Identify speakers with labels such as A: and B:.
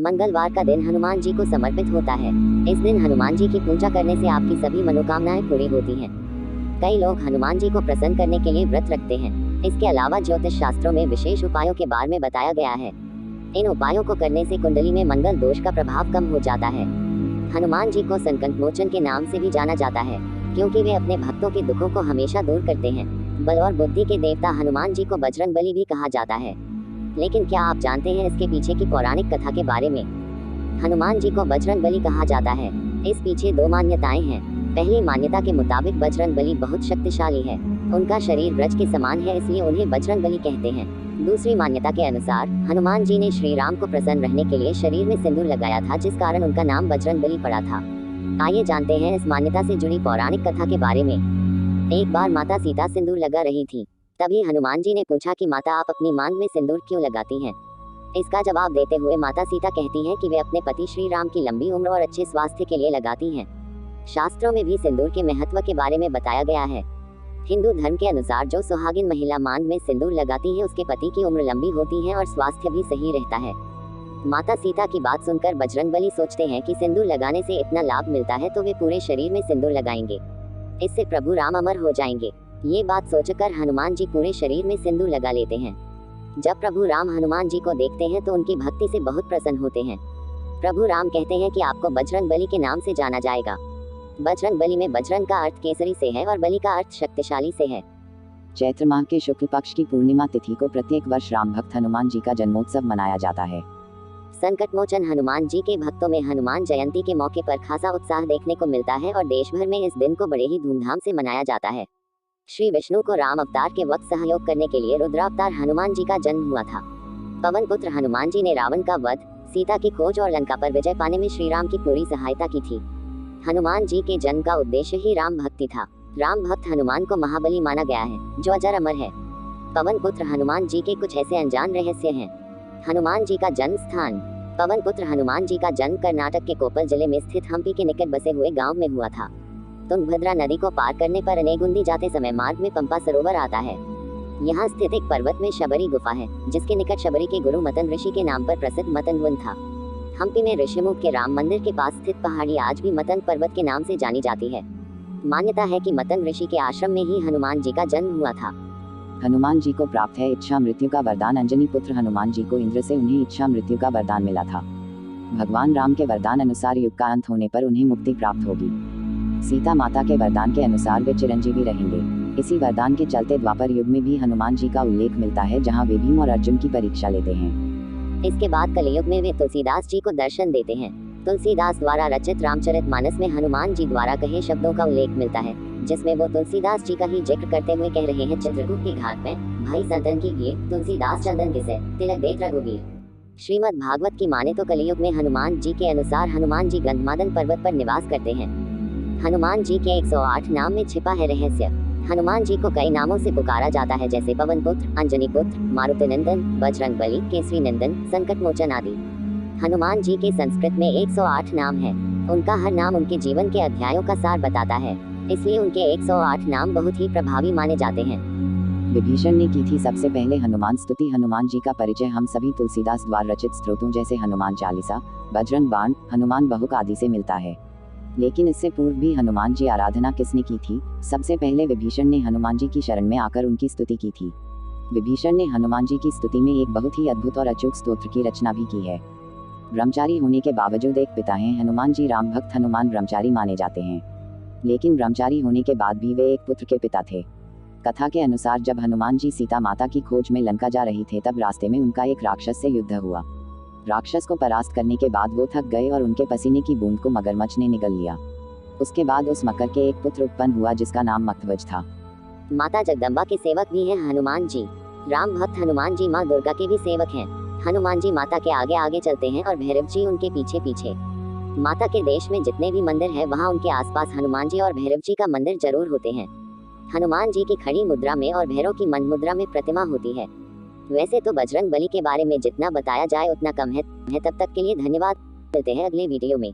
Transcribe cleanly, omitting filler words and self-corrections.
A: मंगलवार का दिन हनुमान जी को समर्पित होता है। इस दिन हनुमान जी की पूजा करने से आपकी सभी मनोकामनाएं पूरी होती हैं। कई लोग हनुमान जी को प्रसन्न करने के लिए व्रत रखते हैं। इसके अलावा ज्योतिष शास्त्रों में विशेष उपायों के बारे में बताया गया है। इन उपायों को करने से कुंडली में मंगल दोष का प्रभाव कम हो जाता है। हनुमान जी को संकट मोचन के नाम से भी जाना जाता है, क्योंकि वे अपने भक्तों के दुखों को हमेशा दूर करते हैं। बल और बुद्धि के देवता हनुमान जी को बजरंगबली भी कहा जाता है। लेकिन क्या आप जानते हैं इसके पीछे की पौराणिक कथा के बारे में? हनुमान जी को बजरंगबली कहा जाता है। इस पीछे दो मान्यताएं हैं। पहली मान्यता के मुताबिक बजरंगबली बहुत शक्तिशाली है। उनका शरीर ब्रज के समान है, इसलिए उन्हें बजरंगबली कहते हैं। दूसरी मान्यता के अनुसार हनुमान जी ने श्री राम को प्रसन्न रहने के लिए शरीर में सिंदूर लगाया था, जिस कारण उनका नाम बजरंगबली पड़ा था। आइए जानते हैं इस मान्यता से जुड़ी पौराणिक कथा के बारे में। एक बार माता सीता सिंदूर लगा रही थी। तभी हनुमान जी ने पूछा कि माता, आप अपनी मांग में सिंदूर क्यों लगाती हैं? इसका जवाब देते हुए माता सीता कहती हैं कि वे अपने पति श्री राम की लंबी उम्र और अच्छे स्वास्थ्य के लिए लगाती हैं। शास्त्रों में भी सिंदूर के महत्व के बारे में बताया गया है। हिंदू धर्म के अनुसार जो सुहागिन महिला मांग में सिंदूर लगाती है, उसके पति की उम्र लंबी होती है और स्वास्थ्य भी सही रहता है। माता सीता की बात सुनकर बजरंगबली सोचते हैं कि सिंदूर लगाने से इतना लाभ मिलता है तो वे पूरे शरीर में सिंदूर लगाएंगे। इससे प्रभु राम अमर हो जाएंगे। ये बात सोचकर हनुमान जी पूरे शरीर में सिंदूर लगा लेते हैं। जब प्रभु राम हनुमान जी को देखते हैं तो उनकी भक्ति से बहुत प्रसन्न होते हैं। प्रभु राम कहते हैं कि आपको बजरंगबली के नाम से जाना जाएगा। बजरंगबली में बजरंग का अर्थ केसरी से है और बलि का अर्थ शक्तिशाली से है।
B: चैत्र माह के शुक्ल पक्ष की पूर्णिमा तिथि को प्रत्येक वर्ष राम भक्त हनुमान जी का जन्मोत्सव मनाया जाता है।
A: संकट मोचन हनुमान जी के भक्तों में हनुमान जयंती के मौके पर खासा उत्साह देखने को मिलता है और देश भर में इस दिन को बड़े ही धूमधाम से मनाया जाता है। श्री विष्णु को राम अवतार के वक्त सहयोग करने के लिए रुद्रावतार हनुमान जी का जन्म हुआ था। पवन पुत्र हनुमान जी ने रावण का वध, सीता की खोज और लंका पर विजय पाने में श्री राम की पूरी सहायता की थी। हनुमान जी के जन्म का उद्देश्य ही राम भक्ति था। राम भक्त हनुमान को महाबली माना गया है, जो अजर अमर है। पवन पुत्र हनुमान जी के कुछ ऐसे अनजान रहस्य हैं। हनुमान जी का जन्म स्थान। पवन पुत्र हनुमान जी का जन्म कर्नाटक के कोप्पल जिले में स्थित हम्पी के निकट बसे हुए गांव में हुआ था। तुंगभद्रा नदी को पार करने पर अनेगुंदी जाते समय मार्ग में पंपा सरोवर आता है। यहाँ स्थित एक पर्वत में शबरी गुफा है, जिसके निकट शबरी के गुरु मतन ऋषि के नाम पर प्रसिद्ध मतन वन था। हम्पी में ऋषिमुख के राम मंदिर के पास स्थित पहाड़ी आज भी मतन पर्वत के नाम से जानी जाती है। मान्यता है कि मतन ऋषि के आश्रम में ही हनुमान जी का जन्म हुआ था।
B: हनुमान जी को प्राप्त है इच्छा मृत्यु का वरदान। अंजनी पुत्र हनुमान जी को इंद्र से उन्हें इच्छा मृत्यु का वरदान मिला था। भगवान राम के वरदान अनुसार युग का अंत होने पर उन्हें मुक्ति प्राप्त होगी। सीता माता के वरदान के अनुसार वे चिरंजीवी रहेंगे। इसी वरदान के चलते द्वापर युग में भी हनुमान जी का उल्लेख मिलता है, जहाँ वे भीम और अर्जुन की परीक्षा लेते हैं।
A: इसके बाद कलयुग में वे तुलसीदास जी को दर्शन देते हैं। तुलसीदास द्वारा रचित रामचरितमानस में हनुमान जी द्वारा कहे शब्दों का उल्लेख मिलता है, जिसमें वो तुलसीदास जी का ही जिक्र करते हुए कह रहे हैं, चित्रकूट के घाट में भाई संतन की भीड़, तुलसीदास चंदन किसे तिलक देख रघुवीर। श्रीमद् भागवत की माने तो कलयुग में हनुमान जी के अनुसार हनुमान जी गंधमादन पर्वत पर निवास करते हैं। हनुमान जी के 108 नाम में छिपा है रहस्य। हनुमान जी को कई नामों से पुकारा जाता है, जैसे पवन पुत्र, अंजनी पुत्र, मारुति नंदन, बजरंगबली, केसरी नंदन, संकट मोचन आदि। हनुमान जी के संस्कृत में 108 नाम है। उनका हर नाम उनके जीवन के अध्यायों का सार बताता है, इसलिए उनके 108 नाम बहुत ही प्रभावी माने जाते हैं।
B: विभीषण ने की थी सबसे पहले हनुमान स्तुति। हनुमान जी का परिचय हम सभी तुलसीदास द्वारा रचित स्त्रोतों जैसे हनुमान चालीसा, बजरंग बाण, हनुमान बहुक आदि से मिलता है। लेकिन इससे पूर्व भी हनुमान जी आराधना किसने की थी? सबसे पहले विभीषण ने हनुमान जी की शरण में आकर उनकी स्तुति की थी। विभीषण ने हनुमान जी की स्तुति में एक बहुत ही अद्भुत और अचूक स्तोत्र की रचना भी की है। ब्रह्मचारी होने के बावजूद एक पिता हैं हनुमान जी। राम भक्त हनुमान ब्रह्मचारी माने जाते हैं, लेकिन ब्रह्मचारी होने के बाद भी वे एक पुत्र के पिता थे। कथा के अनुसार जब हनुमान जी सीता माता की खोज में लंका जा रही थे, तब रास्ते में उनका एक राक्षस से युद्ध हुआ। राक्षस को परास्त करने के बाद वो थक गए और उनके पसीने की बूंद को मगरमच्छ ने निगल लिया। उसके बाद उस मकर के एक पुत्र उत्पन्न हुआ, जिसका नाम मखध्वज था।
A: माता जगदम्बा के सेवक भी हैं हनुमान जी। राम भक्त हनुमान जी माँ दुर्गा के भी सेवक हैं। हनुमान जी माता के आगे आगे चलते हैं और भैरव जी उनके पीछे पीछे। माता के देश में जितने भी मंदिर है, वहाँ उनके आसपास हनुमान जी और भैरव जी का मंदिर जरूर होते हैं। हनुमान जी की खड़ी मुद्रा में और भैरव की मन मुद्रा में प्रतिमा होती है। वैसे तो बजरंगबली के बारे में जितना बताया जाए उतना कम है। तब तक के लिए धन्यवाद। मिलते हैं अगले वीडियो में।